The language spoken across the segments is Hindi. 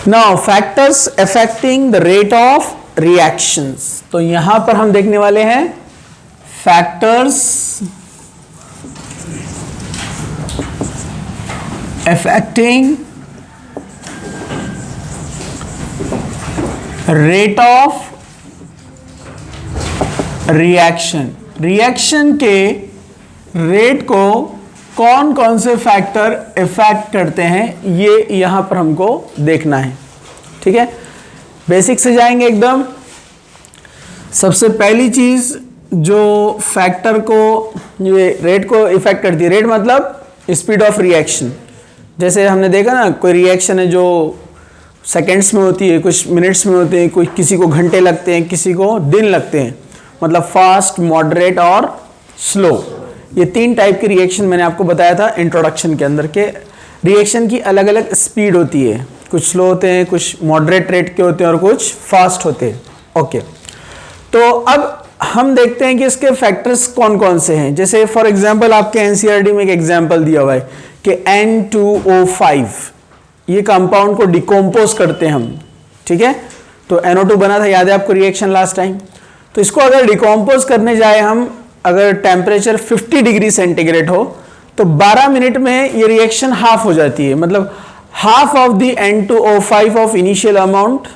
Now factors affecting the rate of reactions, तो यहां पर हम देखने वाले हैं factors affecting rate of reaction. Reaction के रेट को कौन कौन से फैक्टर इफेक्ट करते हैं, ये यहां पर हमको देखना है। ठीक है, बेसिक से जाएंगे एकदम। सबसे पहली चीज जो फैक्टर को, ये रेट को इफेक्ट करती है, रेट मतलब स्पीड ऑफ रिएक्शन। जैसे हमने देखा ना, कोई रिएक्शन है जो सेकेंड्स में होती है, कुछ मिनट्स में होते हैं, कोई किसी को घंटे लगते हैं, किसी को दिन लगते हैं, मतलब फास्ट, मॉडरेट और स्लो। ये तीन टाइप के रिएक्शन मैंने आपको बताया था इंट्रोडक्शन के अंदर के। रिएक्शन की अलग अलग स्पीड होती है, कुछ स्लो होते हैं, कुछ मॉडरेट रेट के होते हैं और कुछ फास्ट होते हैं। ओके, तो अब हम देखते हैं कि इसके फैक्टर्स कौन कौन से हैं। जैसे फॉर एग्जांपल आपके एनसीईआरटी में एक एग्जांपल दिया हुआ है कि N2O5, ये कंपाउंड को डिकम्पोज करते हैं हम। ठीक है, तो NO2 बना था, याद है आपको रिएक्शन लास्ट टाइम। तो इसको अगर डिकम्पोज करने जाए हम, अगर टेम्परेचर 50 डिग्री सेंटीग्रेड हो तो 12 मिनट में ये रिएक्शन हाफ हो जाती है, मतलब half of the N2O5 of initial amount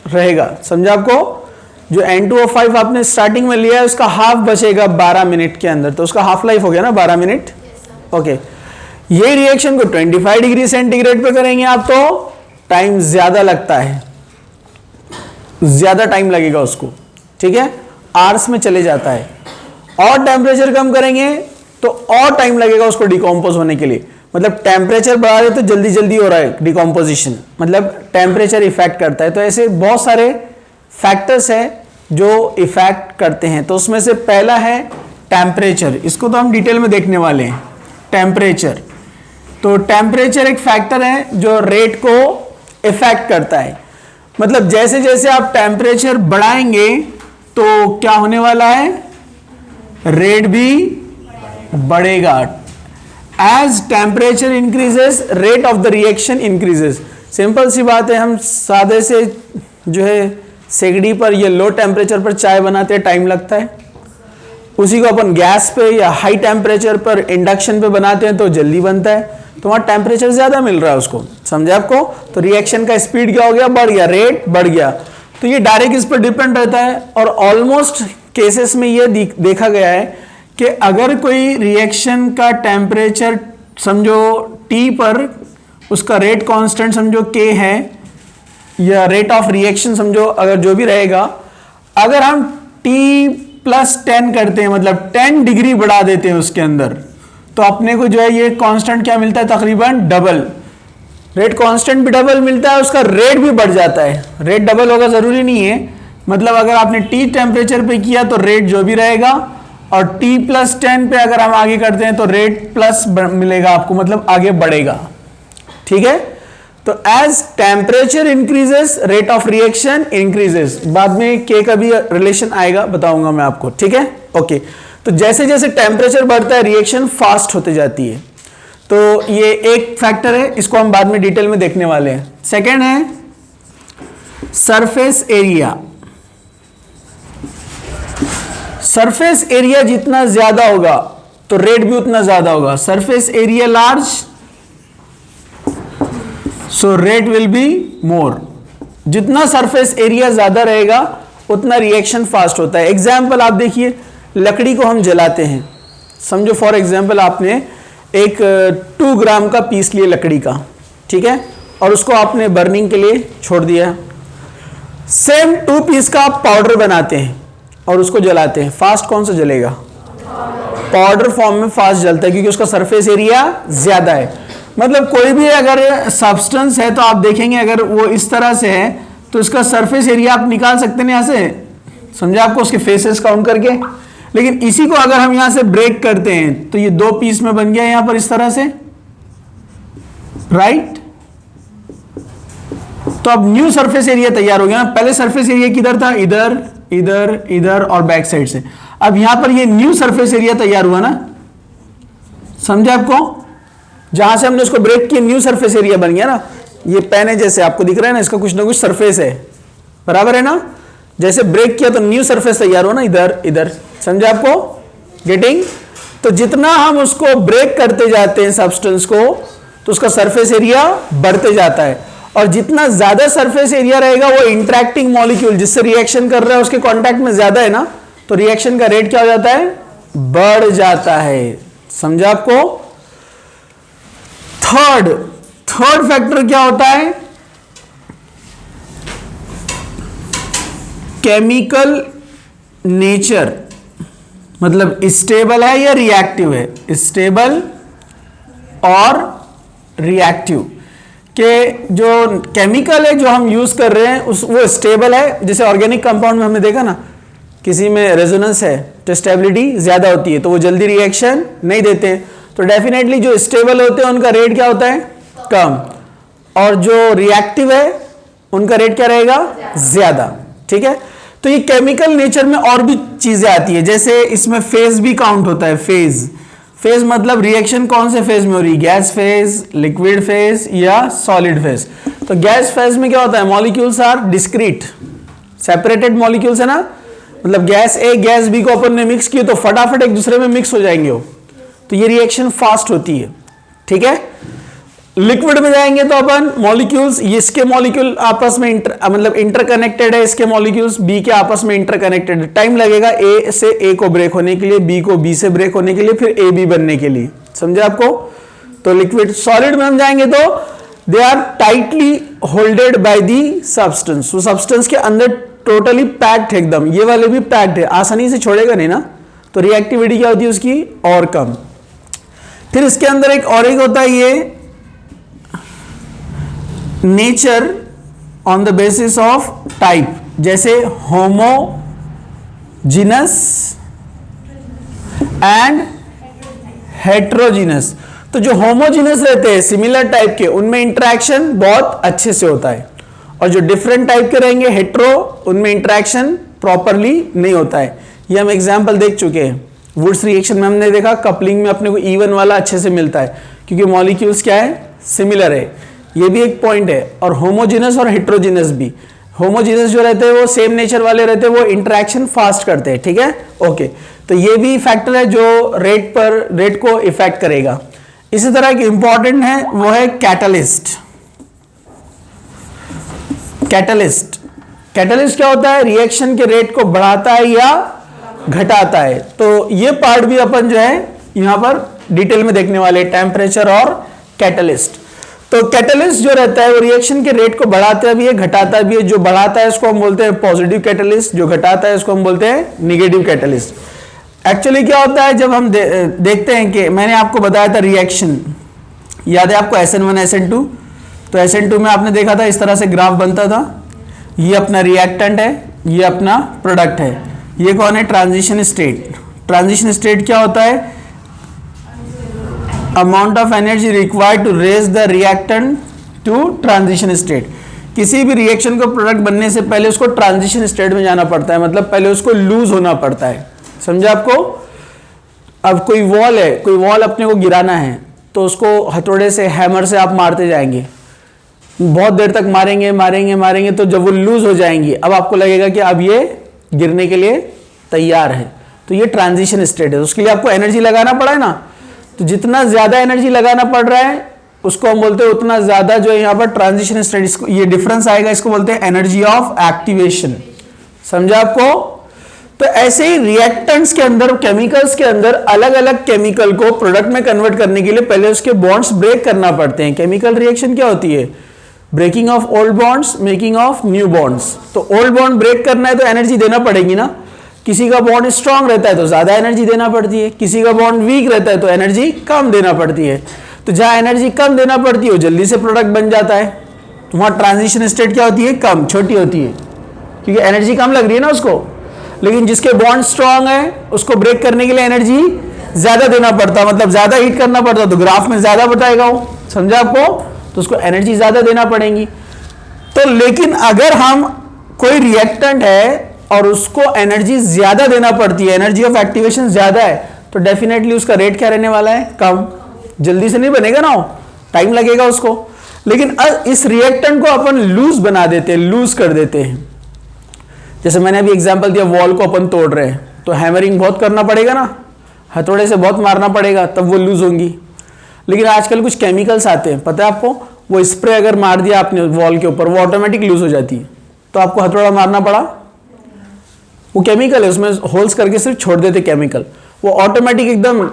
रहेगा। समझा आपको? जो N2O5 आपने स्टार्टिंग में लिया है उसका हाफ बचेगा 12 मिनट के अंदर, तो उसका हाफ लाइफ हो गया ना 12 मिनट। ओके, ये रिएक्शन को 25 डिग्री सेंटीग्रेड पे करेंगे आप तो टाइम ज्यादा लगता है, ज्यादा टाइम लगेगा उसको। ठीक है, आवर्स में चले जाता है। और टेम्परेचर कम करेंगे तो और टाइम लगेगा उसको डिकम्पोज होने के लिए, मतलब टेम्परेचर बढ़ा रहे तो जल्दी जल्दी हो रहा है डिकम्पोजिशन, मतलब टेम्परेचर इफेक्ट करता है। तो ऐसे बहुत सारे फैक्टर्स हैं जो इफेक्ट करते हैं। तो उसमें से पहला है टेम्परेचर, इसको तो हम डिटेल में देखने वाले हैं। टेम्परेचर, तो टेम्परेचर एक फैक्टर है जो रेट को इफेक्ट करता है। मतलब जैसे जैसे आप टेम्परेचर बढ़ाएंगे तो क्या होने वाला है, रेट भी बढ़ेगा। As temperature increases rate of the reaction increases. Simple सी बात है, हम सादे से जो है सेगड़ी पर या लो टेम्परेचर पर चाय बनाते हैं, टाइम लगता है। उसी को अपन गैस पे या हाई टेम्परेचर पर इंडक्शन पे बनाते हैं तो जल्दी बनता है, तो वहां टेम्परेचर ज्यादा मिल रहा है उसको। समझे आपको? तो रिएक्शन का स्पीड क्या हो गया, बढ़ गया, रेट बढ़ गया। तो ये डायरेक्ट इस पर डिपेंड रहता है। और ऑलमोस्ट केसेस में ये देखा गया है कि अगर कोई रिएक्शन का टेम्परेचर समझो T पर, उसका रेट कांस्टेंट समझो K है, या रेट ऑफ रिएक्शन समझो अगर जो भी रहेगा, अगर हम T+10 करते हैं, मतलब 10 डिग्री बढ़ा देते हैं उसके अंदर, तो अपने को जो है ये कांस्टेंट क्या मिलता है, तकरीबन डबल। रेट कांस्टेंट भी डबल मिलता है, उसका रेट भी बढ़ जाता है। रेट डबल होगा जरूरी नहीं है, मतलब अगर आपने T टेम्परेचर पे किया तो रेट जो भी रहेगा, और T+10 पे अगर हम आगे करते हैं तो रेट प्लस मिलेगा आपको, मतलब आगे बढ़ेगा। ठीक है, तो as temperature increases rate of reaction increases. बाद में K का भी रिलेशन आएगा, बताऊंगा मैं आपको। ठीक है, ओके। तो जैसे जैसे टेम्परेचर बढ़ता है रिएक्शन फास्ट होते जाती है। तो ये एक फैक्टर है, इसको हम बाद में डिटेल में देखने वाले हैं। सेकेंड है सरफेस एरिया। सरफेस एरिया जितना ज्यादा होगा तो रेट भी उतना ज्यादा होगा। Surface area large, so rate will be more. जितना सरफेस एरिया ज्यादा रहेगा उतना रिएक्शन फास्ट होता है। एग्जाम्पल आप देखिए, लकड़ी को हम जलाते हैं, समझो फॉर एग्जाम्पल आपने एक 2 ग्राम का पीस लिया लकड़ी का, ठीक है, और उसको आपने बर्निंग के लिए छोड़ दिया। सेम 2 पीस का आप पाउडर बनाते हैं और उसको जलाते हैं, फास्ट कौन सा जलेगा? पाउडर फॉर्म में फास्ट जलता है, क्योंकि उसका सरफेस एरिया ज्यादा है। मतलब कोई भी अगर सब्सटेंस है तो आप देखेंगे अगर वो इस तरह से है तो इसका सरफेस एरिया आप निकाल सकते हैं यहाँ से, समझे आपको, उसके फेसेस काउंट करके। लेकिन इसी को अगर हम यहां से ब्रेक करते हैं तो ये 2 पीस में बन गया यहां पर इस तरह से, राइट। तो अब न्यू सरफेस एरिया तैयार हो गया। पहले सरफेस एरिया किधर था? इधर, इधर, इधर और बैक साइड से। अब यहां पर ये न्यू सरफेस एरिया तैयार हुआ ना, समझे आपको? जहां से हमने उसको ब्रेक किया न्यू सरफेस एरिया बन गया ना। ये पेन है, जैसे आपको दिख रहा है ना, इसका कुछ ना कुछ सरफेस है, बराबर है ना। जैसे ब्रेक किया तो न्यू सरफेस तैयार हो ना, इधर इधर, समझे आपको, गेटिंग। तो जितना हम उसको ब्रेक करते जाते हैं सब्सटेंस को, तो उसका सरफेस एरिया बढ़ते जाता है, और जितना ज्यादा सरफेस एरिया रहेगा वो इंटरेक्टिंग मॉलिक्यूल जिससे रिएक्शन कर रहा है उसके कांटेक्ट में ज्यादा है ना, तो रिएक्शन का रेट क्या हो जाता है, बढ़ जाता है। समझा आपको। थर्ड फैक्टर क्या होता है, केमिकल नेचर, मतलब स्टेबल है या रिएक्टिव है, स्टेबल और रिएक्टिव के जो केमिकल है जो हम यूज कर रहे हैं वो स्टेबल है। जैसे ऑर्गेनिक कंपाउंड में हमने देखा ना, किसी में रेजोनेंस है तो स्टेबिलिटी ज्यादा होती है, तो वो जल्दी रिएक्शन नहीं देते, तो डेफिनेटली जो स्टेबल होते हैं उनका रेट क्या होता है, कम, और जो रिएक्टिव है उनका रेट क्या रहेगा, ज्यादा। ठीक है, तो ये केमिकल नेचर में और भी चीजें आती है, जैसे इसमें फेज भी काउंट होता है। फेज मतलब रिएक्शन कौन से फेज में हो रही है, गैस फेज, लिक्विड फेज या सॉलिड फेज। तो गैस फेज में क्या होता है, molecules are discrete, separated molecules है ना, मतलब गैस ए गैस बी को अपन ने मिक्स किए तो फटाफट एक दूसरे में मिक्स हो जाएंगे वो, तो ये रिएक्शन फास्ट होती है। ठीक है, लिक्विड में जाएंगे तो अपन मॉलिक्यूल्स, इसके मॉलिक्यूल आपस में मतलब इंटरकनेक्टेड है, इसके मॉलिक्यूल्स बी के आपस में इंटरकनेक्टेड है, टाइम लगेगा ए से ए को ब्रेक होने के लिए, बी को बी से ब्रेक होने के लिए, फिर ए बी बनने के लिए। समझे आपको। तो लिक्विड, सॉलिड में हम जाएंगे तो they are tightly holded by the substance, वो सब्सटेंस के अंदर टोटली पैक्ड है एकदम, ये वाले भी पैक्ड है, आसानी से छोड़ेगा नहीं ना, तो रिएक्टिविटी क्या होती है उसकी, और कम। फिर इसके अंदर एक और एक होता है ये nature on the basis of type, जैसे होमोजीनस एंड हेट्रोजीनस। तो जो होमोजीनस रहते हैं सिमिलर टाइप के, उनमें इंटरेक्शन बहुत अच्छे से होता है, और जो डिफरेंट टाइप के रहेंगे हेट्रो, उनमें इंटरेक्शन प्रॉपरली नहीं होता है। ये हम एग्जांपल देख चुके हैं, वुड्स रिएक्शन में हमने देखा कपलिंग में अपने को इवन वाला अच्छे से मिलता है, क्योंकि मॉलिक्यूल्स क्या है, सिमिलर है। ये भी एक पॉइंट है। और होमोजीनस और हेट्रोजीनस भी, होमोजीनस जो रहते हैं वो सेम नेचर वाले रहते हैं, वो इंटरेक्शन फास्ट करते हैं। ठीक है, ओके। तो ये भी फैक्टर है जो रेट को इफेक्ट करेगा। इसी तरह एक इंपॉर्टेंट है वो है कैटलिस्ट। कैटलिस्ट क्या होता है, रिएक्शन के रेट को बढ़ाता है या घटाता है। तो ये पार्ट भी अपन जो है यहां पर डिटेल में देखने वाले, टेम्परेचर और कैटलिस्ट। तो कैटलिस्ट जो रहता है वो रिएक्शन के रेट को बढ़ाता भी है, घटाता भी है। जो बढ़ाता है उसको हम बोलते हैं पॉजिटिव कैटलिस्ट, जो घटाता है उसको हम बोलते हैं निगेटिव कैटलिस्ट। एक्चुअली क्या होता है, जब हम देखते हैं कि मैंने आपको बताया था रिएक्शन, याद है आपको SN1 SN2, तो SN2 में आपने देखा था इस तरह से ग्राफ बनता था, ये अपना रिएक्टेंट है, ये अपना प्रोडक्ट है, ये कौन है, ट्रांजिशन स्टेट। ट्रांजिशन स्टेट क्या होता है, amount of energy required to raise the reactant to transition state. किसी भी रिएक्शन को प्रोडक्ट बनने से पहले उसको ट्रांजिशन स्टेट में जाना पड़ता है, मतलब पहले उसको लूज होना पड़ता है। समझा आपको। अब कोई वॉल अपने को गिराना है, तो उसको हथौड़े से, हैमर से आप मारते जाएंगे, बहुत देर तक मारेंगे, तो जब वो लूज हो जाएंगी, अब आपको लगेगा कि अब ये गिरने के लिए तैयार है, तो ये ट्रांजिशन स्टेट है। उसके लिए आपको एनर्जी लगाना पड़ा है ना, तो जितना ज्यादा एनर्जी लगाना पड़ रहा है उसको हम बोलते हैं उतना ज्यादा जो है यहाँ पर ट्रांजिशन स्टेट, ये डिफरेंस आएगा, इसको बोलते हैं एनर्जी ऑफ एक्टिवेशन। समझा आपको। तो ऐसे ही रिएक्टेंट्स के अंदर, केमिकल्स के अंदर अलग अलग केमिकल को प्रोडक्ट में कन्वर्ट करने के लिए पहले उसके बॉन्ड्स ब्रेक करना पड़ते हैं। केमिकल रिएक्शन क्या होती है, breaking of old bonds, making of new bonds. तो ओल्ड बॉन्ड ब्रेक करना है तो एनर्जी देना पड़ेगी ना। किसी का बॉन्ड स्ट्रांग रहता है तो ज्यादा एनर्जी देना पड़ती है, किसी का बॉन्ड वीक रहता है तो एनर्जी कम देना पड़ती है। तो जहां एनर्जी कम देना पड़ती है जल्दी से प्रोडक्ट बन जाता है, तो वहां ट्रांजिशन स्टेट क्या होती है, कम, छोटी होती है, क्योंकि एनर्जी कम लग रही है ना उसको। लेकिन जिसके बॉन्ड स्ट्रांग है उसको ब्रेक करने के लिए एनर्जी ज्यादा देना पड़ता, मतलब ज्यादा हीट करना पड़ता, तो ग्राफ में ज्यादा बताएगा वो। समझा आपको। तो उसको एनर्जी ज्यादा देना पड़ेगी। तो लेकिन अगर हम कोई रिएक्टेंट है और उसको एनर्जी ज्यादा देना पड़ती है, एनर्जी ऑफ एक्टिवेशन ज्यादा है, तो डेफिनेटली उसका रेट क्या रहने वाला है, कम। जल्दी से नहीं बनेगा ना, टाइम लगेगा उसको। लेकिन इस रिएक्टेंट को अपन लूज बना देते हैं, लूज कर देते हैं। जैसे मैंने अभी एग्जांपल दिया, वॉल को अपन तोड़ रहे हैं तो हैमरिंग बहुत करना पड़ेगा ना, हथौड़े से बहुत मारना पड़ेगा तब वो लूज होंगी। लेकिन आजकल कुछ केमिकल्स आते हैं, पता है आपको, वो स्प्रे अगर मार दिया आपने वॉल के ऊपर, वो ऑटोमेटिक लूज हो जाती है। तो आपको हथौड़ा मारना पड़ा, वो केमिकल है, उसमें होल्स करके सिर्फ छोड़ देते केमिकल, वो ऑटोमेटिक एकदम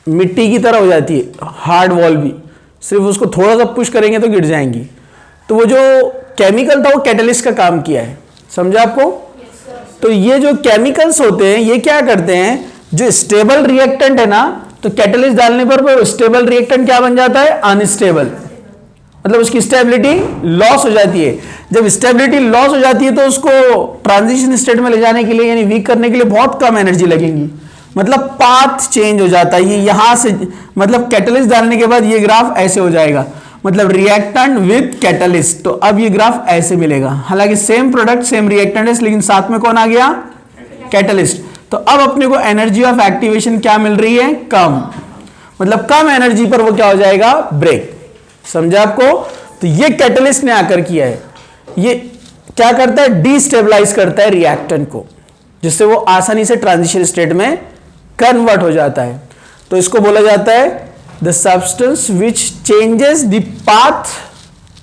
मिट्टी की तरह हो जाती है, हार्ड वॉल भी, सिर्फ उसको थोड़ा सा पुश करेंगे तो गिर जाएंगी। तो वो जो केमिकल था वो कैटलिस्ट का काम किया है, समझा आपको? तो ये जो केमिकल्स होते हैं ये क्या करते हैं, जो स्टेबल रिएक्टेंट है ना, तो कैटलिस्ट डालने पर वो स्टेबल रिएक्टेंट क्या बन जाता है, अनस्टेबल, मतलब उसकी स्टेबिलिटी लॉस हो जाती है। जब स्टेबिलिटी लॉस हो जाती है तो उसको ट्रांजिशन स्टेट में ले जाने के लिए यानी वीक करने के लिए बहुत कम एनर्जी लगेगी, मतलब पाथ चेंज हो जाता है। ये यहां से मतलब कैटलिस्ट डालने के बाद ये ग्राफ ऐसे हो जाएगा, मतलब रिएक्टेंट विद कैटलिस्ट, तो अब ये ग्राफ ऐसे मिलेगा। हालांकि सेम प्रोडक्ट सेम रिएक्टेंट है, लेकिन साथ में कौन आ गया, कैटलिस्ट। तो अब अपने को एनर्जी ऑफ एक्टिवेशन क्या मिल रही है, कम, मतलब कम एनर्जी पर वो क्या हो जाएगा, ब्रेक। समझा आपको? तो ये कैटलिस्ट ने आकर किया है, ये क्या करता है, डिस्टेबलाइज करता है रिएक्टेंट को, जिससे वो आसानी से ट्रांजिशन स्टेट में कन्वर्ट हो जाता है। तो इसको बोला जाता है the substance which changes the path,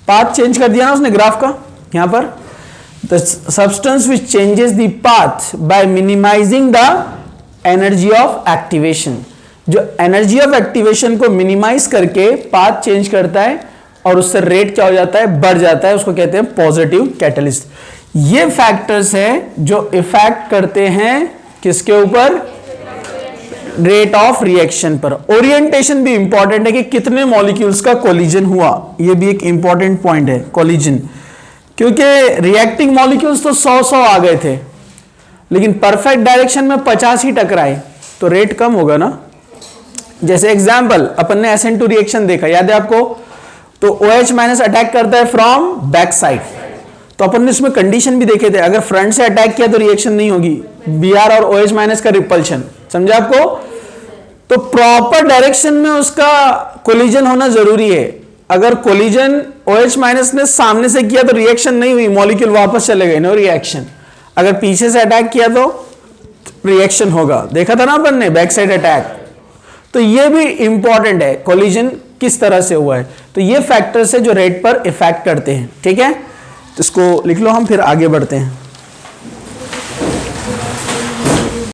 path change कर दिया ना उसने ग्राफ का यहां पर, the substance which changes the path by minimising the energy of activation, जो एनर्जी ऑफ एक्टिवेशन को मिनिमाइज करके पाथ चेंज करता है और उससे रेट क्या हो जाता है, बढ़ जाता है, उसको कहते हैं पॉजिटिव कैटलिस्ट। ये फैक्टर्स हैं जो इफेक्ट करते हैं किसके ऊपर, रेट ऑफ रिएक्शन पर। ओरिएंटेशन भी इंपॉर्टेंट है कि कितने मॉलिक्यूल्स का कोलिजन हुआ, ये भी एक इंपॉर्टेंट पॉइंट है कोलिजन, क्योंकि रिएक्टिंग मॉलिक्यूल्स तो 100 आ गए थे, लेकिन परफेक्ट डायरेक्शन में 50 ही टकराए, तो रेट कम होगा ना। जैसे एग्जांपल अपन ने SN2 रिएक्शन देखा, याद है आपको, तो OH- अटैक करता है फ्रॉम बैक साइड, तो अपन ने इसमें कंडीशन भी देखे थे, अगर फ्रंट से अटैक किया तो रिएक्शन नहीं होगी, Br और OH- का रिपल्शन, समझा आपको? तो प्रॉपर डायरेक्शन में उसका कोलिजन होना जरूरी है। अगर कोलिजन OH- ने सामने से किया तो रिएक्शन नहीं हुई, मॉलिक्यूल वापस चले गए, नो रिएक्शन। अगर पीछे से अटैक किया तो रिएक्शन होगा, देखा था ना अपन ने बैक साइड अटैक। तो ये भी इंपॉर्टेंट है, कोलिजन किस तरह से हुआ है। तो ये फैक्टर्स है जो रेट पर इफेक्ट करते हैं, ठीक है? तो इसको लिख लो हम, फिर आगे बढ़ते हैं।